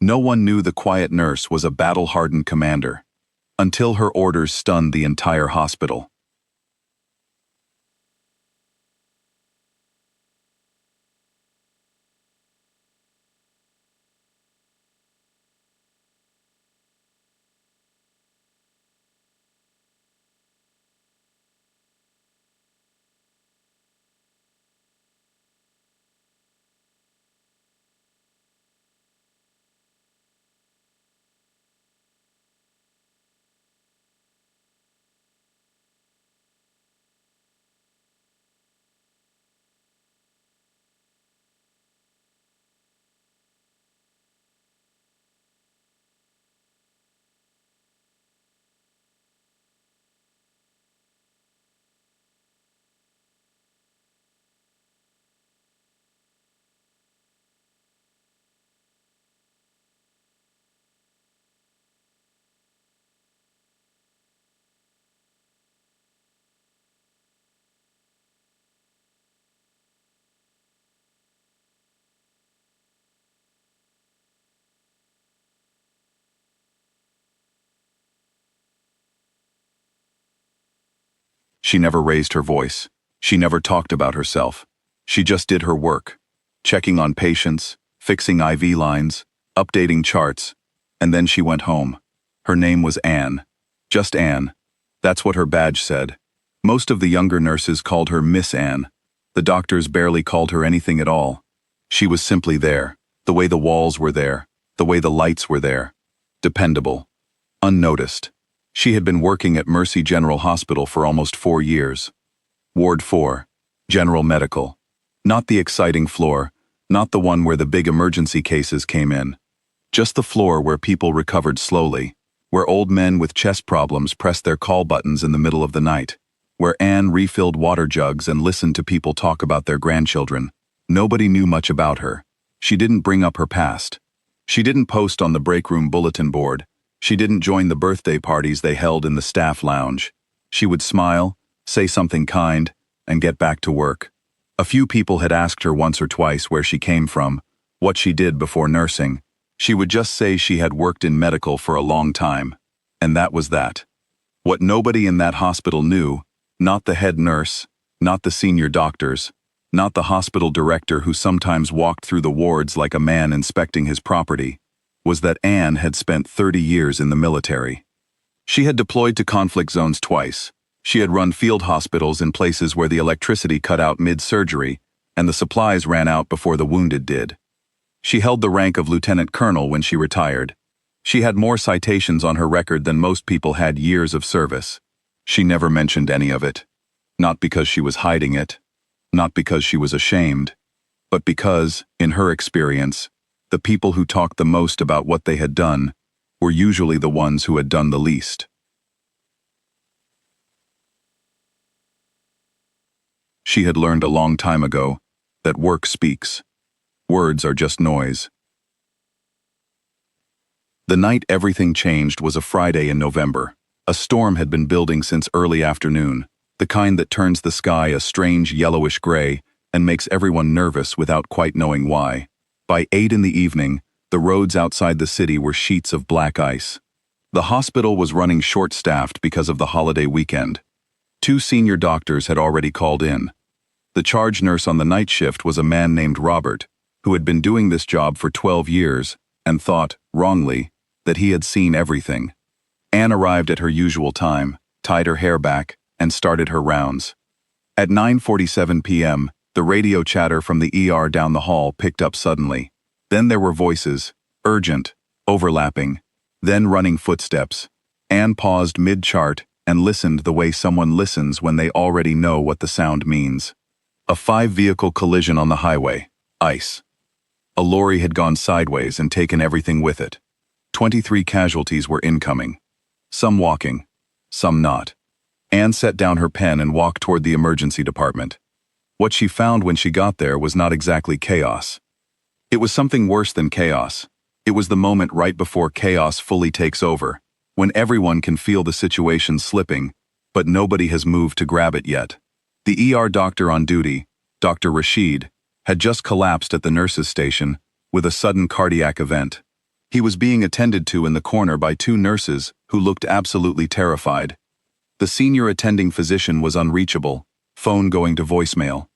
No one knew the quiet nurse was a battle-hardened commander, until her orders stunned the entire hospital. She never raised her voice. She never talked about herself. She just did her work, checking on patients, fixing IV lines, updating charts, and then she went home. Her name was Anne. Just Anne. That's what her badge said. Most of the younger nurses called her Miss Anne. The doctors barely called her anything at all. She was simply there, the way the walls were there, the way the lights were there. Dependable. Unnoticed. She had been working at Mercy General Hospital for almost 4 years. Ward 4. General Medical. Not the exciting floor, not the one where the big emergency cases came in. Just the floor where people recovered slowly, where old men with chest problems pressed their call buttons in the middle of the night, where Anne refilled water jugs and listened to people talk about their grandchildren. Nobody knew much about her. She didn't bring up her past. She didn't post on the break room bulletin board. She didn't join the birthday parties they held in the staff lounge. She would smile, say something kind, and get back to work. A few people had asked her once or twice where she came from, what she did before nursing. She would just say she had worked in medical for a long time. And that was that. What nobody in that hospital knew, not the head nurse, not the senior doctors, not the hospital director who sometimes walked through the wards like a man inspecting his property, was that Anne had spent 30 years in the military. She had deployed to conflict zones twice. She had run field hospitals in places where the electricity cut out mid-surgery and the supplies ran out before the wounded did. She held the rank of lieutenant colonel when she retired. She had more citations on her record than most people had years of service. She never mentioned any of it. Not because she was hiding it, not because she was ashamed, but because, in her experience, the people who talked the most about what they had done were usually the ones who had done the least. She had learned a long time ago that work speaks. Words are just noise. The night everything changed was a Friday in November. A storm had been building since early afternoon, the kind that turns the sky a strange yellowish gray and makes everyone nervous without quite knowing why. By 8 in the evening, the roads outside the city were sheets of black ice. The hospital was running short-staffed because of the holiday weekend. 2 senior doctors had already called in. The charge nurse on the night shift was a man named Robert, who had been doing this job for 12 years and thought, wrongly, that he had seen everything. Anne arrived at her usual time, tied her hair back, and started her rounds. At 9:47 p.m., the radio chatter from the ER down the hall picked up suddenly. Then there were voices, urgent, overlapping, then running footsteps. Anne paused mid-chart and listened the way someone listens when they already know what the sound means. A 5-vehicle collision on the highway. Ice. A lorry had gone sideways and taken everything with it. 23 casualties were incoming. Some walking, some not. Anne set down her pen and walked toward the emergency department. What she found when she got there was not exactly chaos. It was something worse than chaos. It was the moment right before chaos fully takes over, when everyone can feel the situation slipping, but nobody has moved to grab it yet. The ER doctor on duty, Dr. Rashid, had just collapsed at the nurses' station with a sudden cardiac event. He was being attended to in the corner by two nurses who looked absolutely terrified. The senior attending physician was unreachable, phone going to voicemail.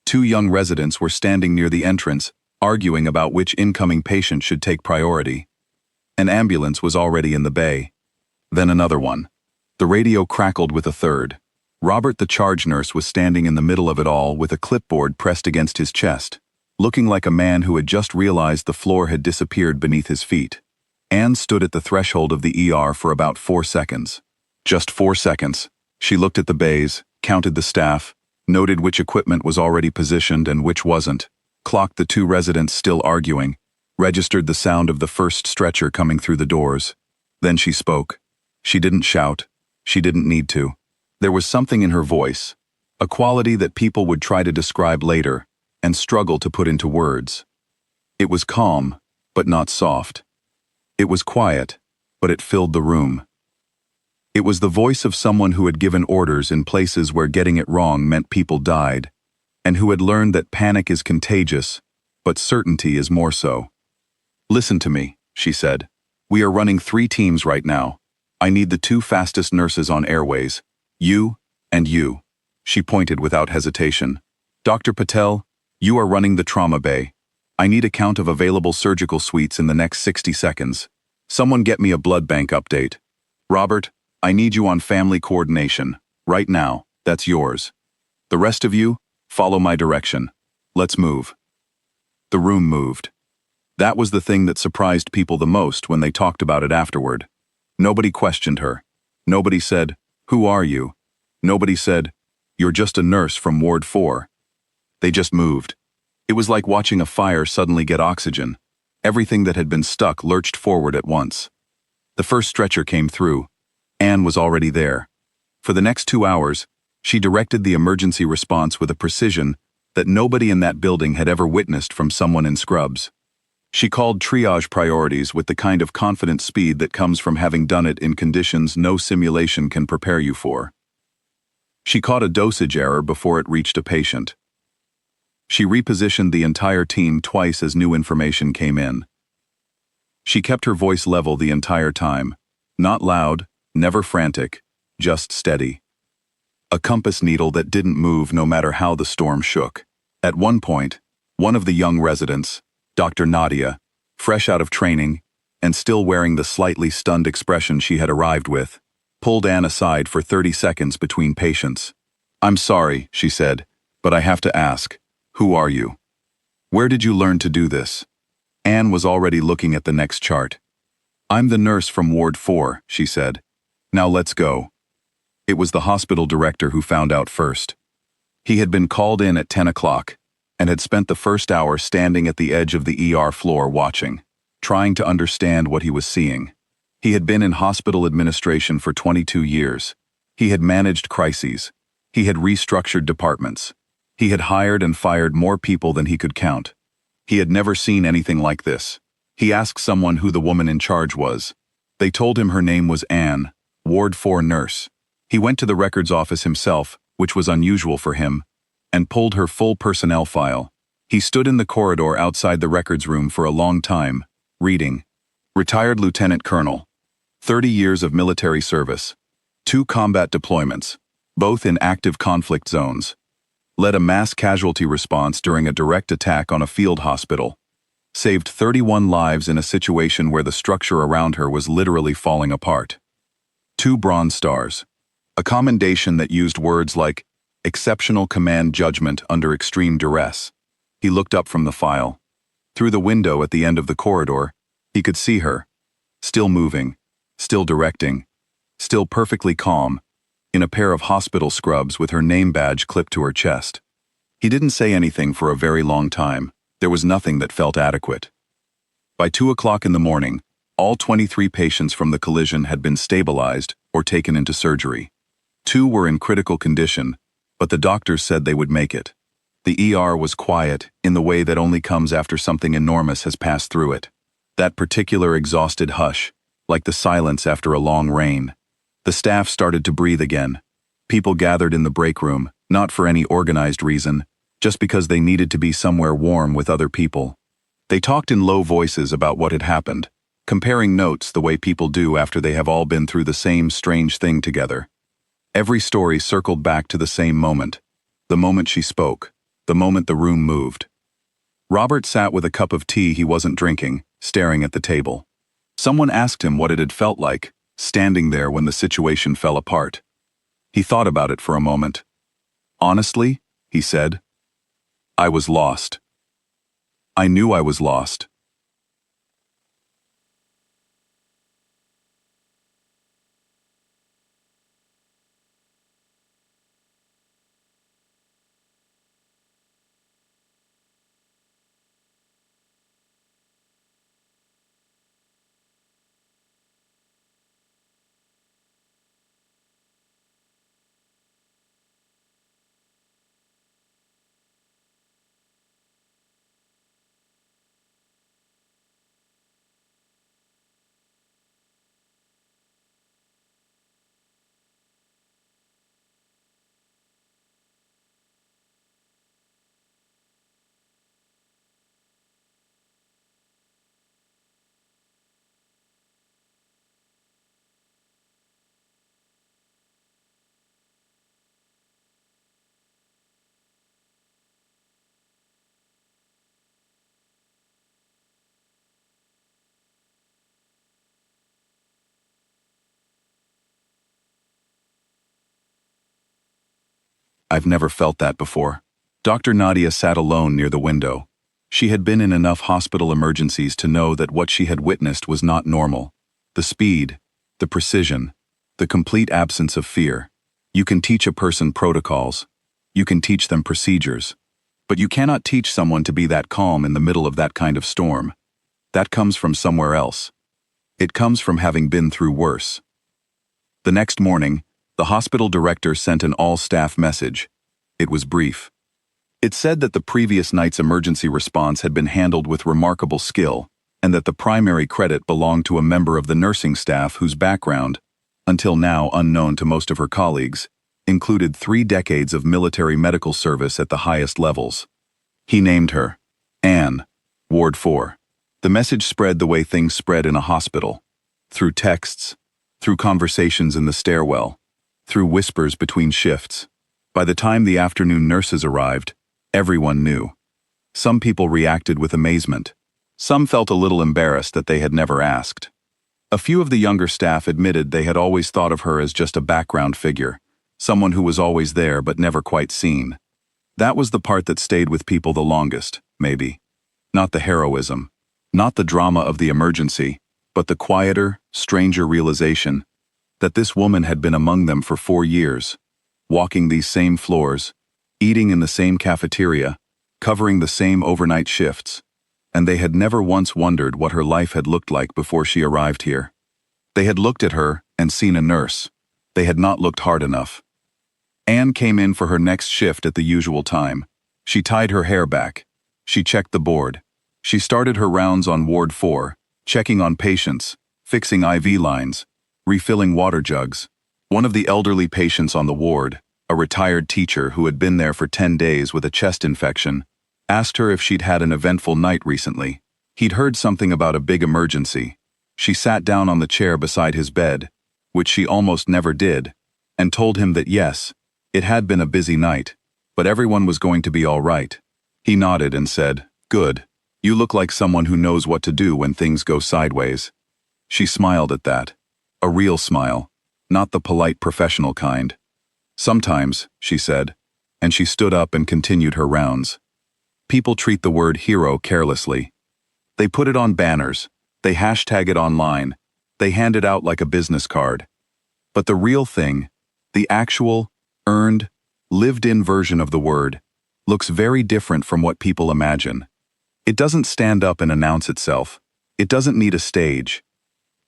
Two young residents were standing near the entrance, arguing about which incoming patient should take priority. An ambulance was already in the bay. Then another one. The radio crackled with a third. Robert, the charge nurse, was standing in the middle of it all with a clipboard pressed against his chest, looking like a man who had just realized the floor had disappeared beneath his feet. Anne stood at the threshold of the ER for about 4 seconds. Just 4 seconds. She looked at the bays, counted the staff, noted which equipment was already positioned and which wasn't, clocked the two residents still arguing, registered the sound of the first stretcher coming through the doors. Then she spoke. She didn't shout. She didn't need to. There was something in her voice, a quality that people would try to describe later and struggle to put into words. It was calm, but not soft. It was quiet, but it filled the room. It was the voice of someone who had given orders in places where getting it wrong meant people died, and who had learned that panic is contagious, but certainty is more so. "Listen to me," she said. "We are running 3 teams right now. I need the 2 fastest nurses on airways. You and you." She pointed without hesitation. "Dr. Patel, you are running the trauma bay. I need a count of available surgical suites in the next 60 seconds. Someone get me a blood bank update. Robert, I need you on family coordination. Right now, that's yours. The rest of you, follow my direction. Let's move." The room moved. That was the thing that surprised people the most when they talked about it afterward. Nobody questioned her. Nobody said, "Who are you?" Nobody said, "You're just a nurse from Ward 4. They just moved. It was like watching a fire suddenly get oxygen. Everything that had been stuck lurched forward at once. The first stretcher came through. Anne was already there. For the next 2 hours, she directed the emergency response with a precision that nobody in that building had ever witnessed from someone in scrubs. She called triage priorities with the kind of confident speed that comes from having done it in conditions no simulation can prepare you for. She caught a dosage error before it reached a patient. She repositioned the entire team twice as new information came in. She kept her voice level the entire time, not loud, never frantic, just steady. A compass needle that didn't move no matter how the storm shook. At one point, one of the young residents, Dr. Nadia, fresh out of training, and still wearing the slightly stunned expression she had arrived with, pulled Anne aside for 30 seconds between patients. "I'm sorry," she said, "but I have to ask, who are you? Where did you learn to do this?" Anne was already looking at the next chart. "I'm the nurse from Ward 4, she said. "Now let's go." It was the hospital director who found out first. He had been called in at 10 o'clock and had spent the first hour standing at the edge of the ER floor watching, trying to understand what he was seeing. He had been in hospital administration for 22 years. He had managed crises. He had restructured departments. He had hired and fired more people than he could count. He had never seen anything like this. He asked someone who the woman in charge was. They told him her name was Anne, Ward 4 nurse. He went to the records office himself, which was unusual for him, and pulled her full personnel file. He stood in the corridor outside the records room for a long time, reading. Retired Lieutenant Colonel. 30 years of military service. 2 combat deployments, both in active conflict zones. Led a mass casualty response during a direct attack on a field hospital. Saved 31 lives in a situation where the structure around her was literally falling apart. 2 Bronze Stars. A commendation that used words like exceptional command judgment under extreme duress. He looked up from the file. Through the window at the end of the corridor, he could see her, still moving, still directing, still perfectly calm, in a pair of hospital scrubs with her name badge clipped to her chest. He didn't say anything for a very long time. There was nothing that felt adequate. By 2 o'clock in the morning, all 23 patients from the collision had been stabilized or taken into surgery. 2 were in critical condition, but the doctors said they would make it. The ER was quiet in the way that only comes after something enormous has passed through it. That particular exhausted hush, like the silence after a long rain. The staff started to breathe again. People gathered in the break room, not for any organized reason, just because they needed to be somewhere warm with other people. They talked in low voices about what had happened, comparing notes the way people do after they have all been through the same strange thing together. Every story circled back to the same moment. The moment she spoke. The moment the room moved. Robert sat with a cup of tea he wasn't drinking, staring at the table. Someone asked him what it had felt like, standing there when the situation fell apart. He thought about it for a moment. Honestly, he said, I was lost. I knew I was lost. I've never felt that before. Dr. Nadia sat alone near the window. She had been in enough hospital emergencies to know that what she had witnessed was not normal. The speed, the precision, the complete absence of fear. You can teach a person protocols. You can teach them procedures. But you cannot teach someone to be that calm in the middle of that kind of storm. That comes from somewhere else. It comes from having been through worse. The next morning, the hospital director sent an all-staff message. It was brief. It said that the previous night's emergency response had been handled with remarkable skill, and that the primary credit belonged to a member of the nursing staff whose background, until now unknown to most of her colleagues, included 3 decades of military medical service at the highest levels. He named her Anne, Ward 4. The message spread the way things spread in a hospital. Through texts, through conversations in the stairwell, through whispers between shifts. By the time the afternoon nurses arrived, everyone knew. Some people reacted with amazement. Some felt a little embarrassed that they had never asked. A few of the younger staff admitted they had always thought of her as just a background figure, someone who was always there but never quite seen. That was the part that stayed with people the longest, maybe. Not the heroism, not the drama of the emergency, but the quieter, stranger realization that this woman had been among them for 4 years, walking these same floors, eating in the same cafeteria, covering the same overnight shifts, and they had never once wondered what her life had looked like before she arrived here. They had looked at her and seen a nurse. They had not looked hard enough. Anne came in for her next shift at the usual time. She tied her hair back. She checked the board. She started her rounds on Ward 4, checking on patients, fixing IV lines, refilling water jugs. One of the elderly patients on the ward, a retired teacher who had been there for 10 days with a chest infection, asked her if she'd had an eventful night recently. He'd heard something about a big emergency. She sat down on the chair beside his bed, which she almost never did, and told him that yes, it had been a busy night, but everyone was going to be all right. He nodded and said, "Good. You look like someone who knows what to do when things go sideways." She smiled at that. A real smile, not the polite professional kind. "Sometimes," she said, and she stood up and continued her rounds. People treat the word hero carelessly. They put it on banners, they hashtag it online, they hand it out like a business card. But the real thing, the actual, earned, lived-in version of the word, looks very different from what people imagine. It doesn't stand up and announce itself. It doesn't need a stage.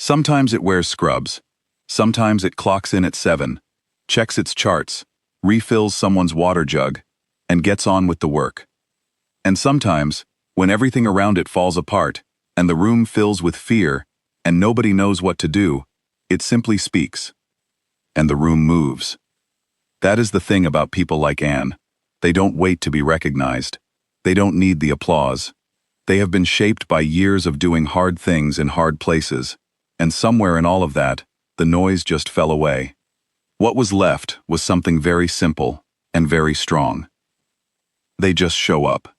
Sometimes it wears scrubs. Sometimes it clocks in at 7, checks its charts, refills someone's water jug, and gets on with the work. And sometimes, when everything around it falls apart, and the room fills with fear, and nobody knows what to do, it simply speaks. And the room moves. That is the thing about people like Anne. They don't wait to be recognized. They don't need the applause. They have been shaped by years of doing hard things in hard places, and somewhere in all of that, the noise just fell away. What was left was something very simple and very strong. They just show up.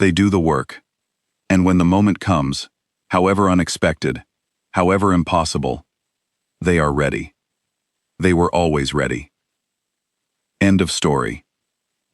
They do the work. And when the moment comes, however unexpected, however impossible, they are ready. They were always ready. End of story.